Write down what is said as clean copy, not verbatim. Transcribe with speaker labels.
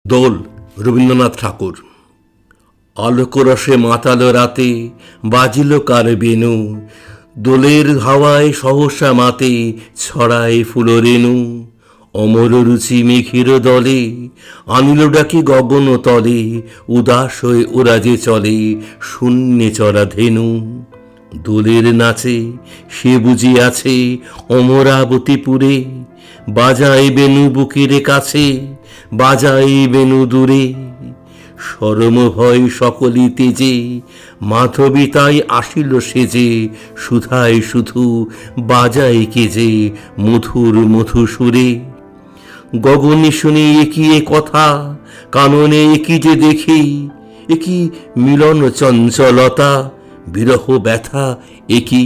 Speaker 1: দোল রবীন্দ্রনাথ ঠাকুর। আলোকরসে মাতালো রাতে বাজিল কার বেনু, দোলের হাওয়ায় সহসা মাতে ছড়ায় ফুলরেণু। অমর রুচি মেঘের দলে আনিল ডাকি গগন তলে, উদাস হয়ে ওরা যে চলে শূন্যে চড়া ধেনু। দোলের নাচে সে বুঝি আছে অমরাবতীপুরে, বাজায় বেনু বুকের কাছে বাজায় বেনু দূরে। শরম ভয় সকলি তেজে মাধবী তাই আসিল সেজে, সুধায় শুধু বাজায় কেজে মধুর মধুসুরে। গগনে শুনি একিয়ে কথা, কাননে একি যে দেখি, একি মিলন চঞ্চলতা বিরহ ব্যথা একি।